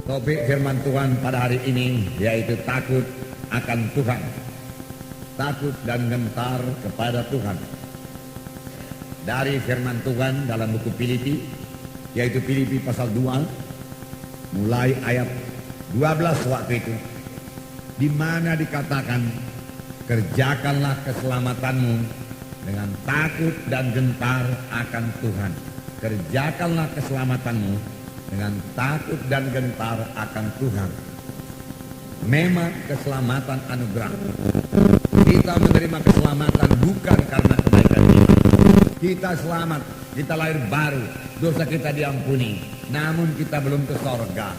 Topik firman Tuhan pada hari ini yaitu takut akan Tuhan. Takut dan gentar kepada Tuhan. Dari firman Tuhan dalam buku Filipi, yaitu Filipi pasal 2, mulai ayat 12 waktu itu, di mana dikatakan, kerjakanlah keselamatanmu dengan takut dan gentar akan Tuhan. Kerjakanlah keselamatanmu dengan takut dan gentar akan Tuhan. Memang keselamatan anugerah. Kita menerima keselamatan bukan karena kebaikan kita. Kita selamat, kita lahir baru, dosa kita diampuni. Namun kita belum ke sorga.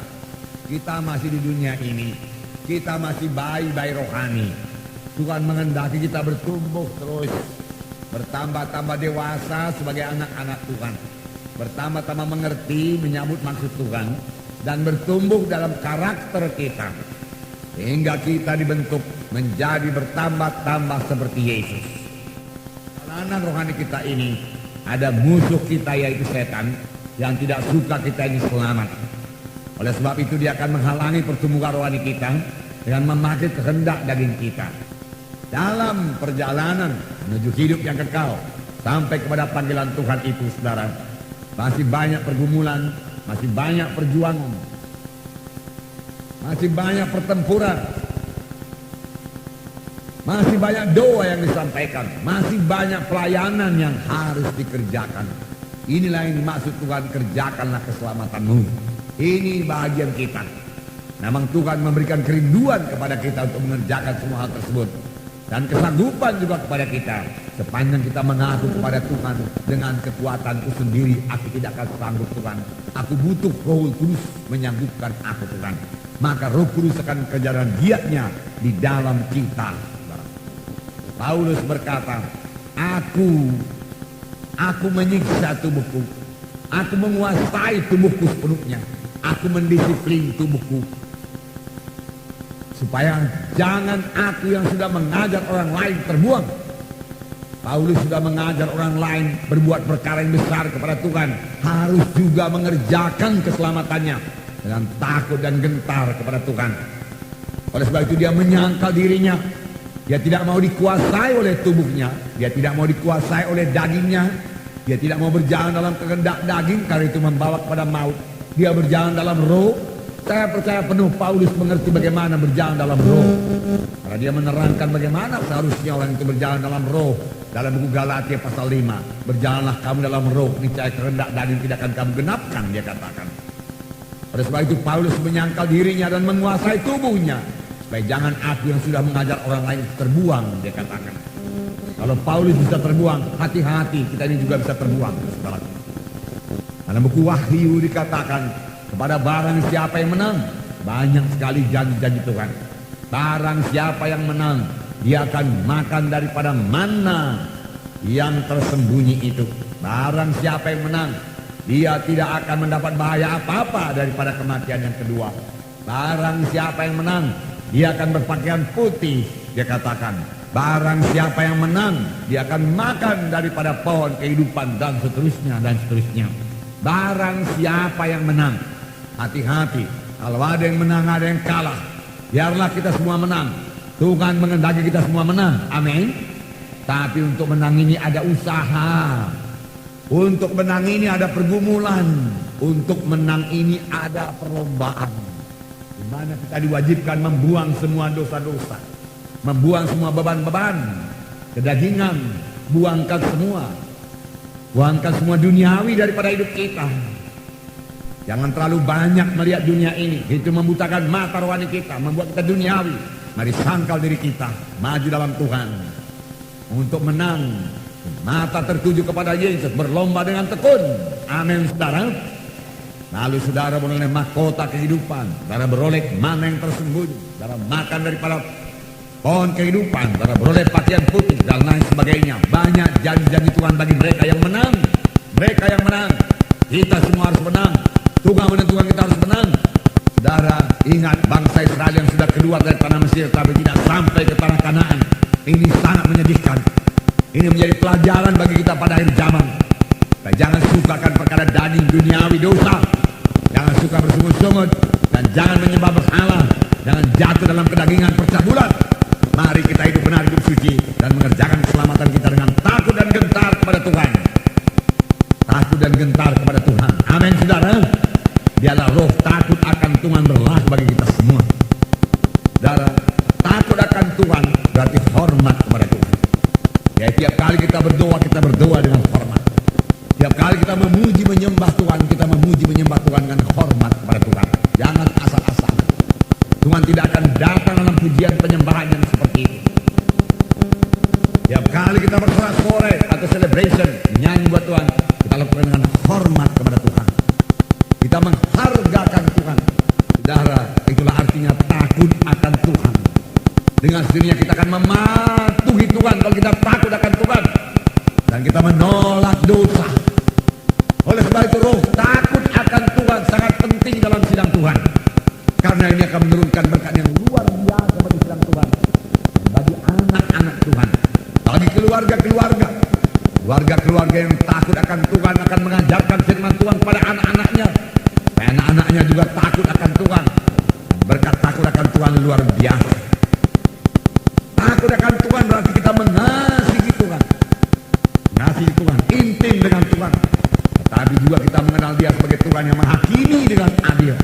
Kita masih di dunia ini. Kita masih bayi-bayi rohani. Tuhan menghendaki kita bertumbuh terus, bertambah-tambah dewasa sebagai anak-anak Tuhan, bertambah-tambah mengerti, menyambut maksud Tuhan, dan bertumbuh dalam karakter kita, sehingga kita dibentuk menjadi bertambah-tambah seperti Yesus. Anak rohani kita ini ada musuh kita, yaitu setan, yang tidak suka kita ini selamat. Oleh sebab itu dia akan menghalangi pertumbuhan rohani kita dengan memakai kehendak daging kita. Dalam perjalanan menuju hidup yang kekal sampai kepada panggilan Tuhan itu, saudara, masih banyak pergumulan, masih banyak perjuangan, masih banyak pertempuran, masih banyak doa yang disampaikan, masih banyak pelayanan yang harus dikerjakan. Inilah yang dimaksud Tuhan, kerjakanlah keselamatanmu. Ini bagian kita. Memang Tuhan memberikan kerinduan kepada kita untuk mengerjakan semua hal tersebut, dan kesanggupan juga kepada kita, sepanjang kita mengaku kepada Tuhan dengan kekuatanku sendiri aku tidak akan sanggup Tuhan. Aku butuh Roh Kudus menyanggup aku Tuhan. Maka Roh Kudus akan kejaran giatnya di dalam kita. Paulus berkata, aku menyiksa tubuhku, aku menguasai tubuhku sepenuhnya, aku mendisiplin tubuhku, supaya jangan aku yang sudah mengajar orang lain terbuang. Paulus sudah mengajar orang lain berbuat perkara yang besar kepada Tuhan, harus juga mengerjakan keselamatannya dengan takut dan gentar kepada Tuhan. Oleh sebab itu dia menyangkal dirinya. Dia tidak mau dikuasai oleh tubuhnya, dia tidak mau dikuasai oleh dagingnya, dia tidak mau berjalan dalam kehendak daging karena itu membawa kepada maut. Dia berjalan dalam roh. Saya percaya penuh Paulus mengerti bagaimana berjalan dalam roh, karena dia menerangkan bagaimana seharusnya orang itu berjalan dalam roh. Dalam buku Galatia pasal 5, berjalanlah kamu dalam roh, niscaya kehendak daging tidak akan kamu genapkan, dia katakan. Oleh sebab itu Paulus menyangkal dirinya dan menguasai tubuhnya, supaya jangan aku yang sudah mengajar orang lain terbuang, dia katakan. Kalau Paulus bisa terbuang, hati-hati kita ini juga bisa terbuang. Dalam buku Wahyu dikatakan, kepada barang siapa yang menang, banyak sekali janji-janji Tuhan. Barang siapa yang menang, dia akan makan daripada mana yang tersembunyi itu. Barang siapa yang menang, dia tidak akan mendapat bahaya apa-apa daripada kematian yang kedua. Barang siapa yang menang, dia akan berpakaian putih, dia katakan. Barang siapa yang menang, dia akan makan daripada pohon kehidupan, dan seterusnya dan seterusnya. Barang siapa yang menang, hati-hati, kalau ada yang menang ada yang kalah. Biarlah kita semua menang. Tuhan menghendaki kita semua menang, amin. Tapi untuk menang ini ada usaha, untuk menang ini ada pergumulan, untuk menang ini ada perlombaan, di mana kita diwajibkan membuang semua dosa-dosa, membuang semua beban-beban kedagingan, buangkan semua duniawi daripada hidup kita. Jangan terlalu banyak melihat dunia ini, itu membutakan mata rohani kita, membuat kita duniawi. Mari sangkal diri kita, maju dalam Tuhan untuk menang. Mata tertuju kepada Yesus, berlomba dengan tekun, amin saudara. Lalu saudara beroleh mahkota kehidupan, saudara beroleh mana yang tersembunyi, saudara makan daripada pohon kehidupan, saudara beroleh pakaian putih dan lain sebagainya. Banyak janji-janji Tuhan bagi mereka yang menang. Mereka yang menang, kita semua harus menang. Tuhan menentukan kita harus menang. Saudara, ingat bangsa Israel yang sudah keluar dari tanah Mesir tapi tidak sampai ke tanah Kanaan. Ini sangat menyedihkan. Ini menjadi pelajaran bagi kita pada akhir zaman. Kita jangan sukakan perkara daging duniawi dosa. Jangan suka bersungut-sungut. Dan jangan benar hidup suci dan mengerjakan keselamatan kita dengan takut dan gentar kepada Tuhan. Takut dan gentar kepada Tuhan. Amin, saudara. Biarlah roh takut akan Tuhan berlaku bagi kita semua. Saudara, takut akan Tuhan berarti hormat kepada Tuhan. Ya, tiap kali kita berdoa dengan hormat. Tiap kali kita memuji menyembah Tuhan, kita memuji menyembah Tuhan dengan hormat kepada Tuhan. Jangan asal-asalan. Tuhan tidak akan datang dalam pujian penyembahan yang seperti itu. Tiap kali kita bersorak-sorai atau celebration, nyanyi buat Tuhan, kita lakukan dengan hormat kepada Tuhan. Kita menghargakan Tuhan. Saudara, itulah artinya takut akan Tuhan. Dengan sendirinya kita akan mematuhi Tuhan kalau kita takut akan Tuhan. Dan kita menolak dosa. Oleh sebab itu roh takut akan Tuhan sangat penting dalam sidang Tuhan. Karena ini akan menurunkan berkat yang luar biasa bagi sidang Tuhan. Bagi anak-anak Tuhan. Bagi keluarga-keluarga. Keluarga-keluarga yang takut akan Tuhan akan mengajarkan firman Tuhan pada anak-anaknya. Anak-anaknya juga takut akan Tuhan. Berkat takut akan Tuhan luar biasa. Takut akan Tuhan berarti kita mengasihi Tuhan. Mengasihi Tuhan, intim dengan Tuhan. Tetapi juga kita mengenal Dia sebagai Tuhan yang menghakimi dengan adil.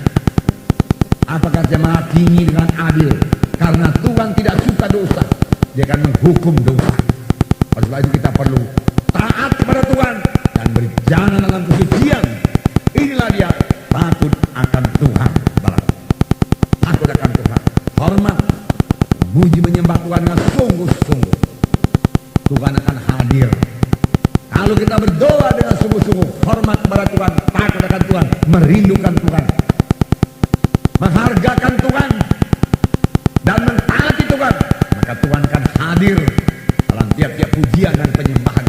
Apakah Dia menghakimi dengan adil? Karena Tuhan tidak suka dosa. Dia akan menghukum dosa. Oleh sebab itu kita perlu taat kepada Tuhan dan berjalan dalam kesucian. Inilah dia takut akan Tuhan. Takut akan Tuhan. Hormat. Memuji menyembah Tuhan dengan sungguh-sungguh. Tuhan akan hadir. Kalau kita berdoa dengan sungguh-sungguh, hormat kepada Tuhan, takut akan Tuhan, merindukan Tuhan, menghargakan Tuhan, dan mentaati Tuhan, maka Tuhan akan hadir dalam tiap-tiap pujian dan penyembahan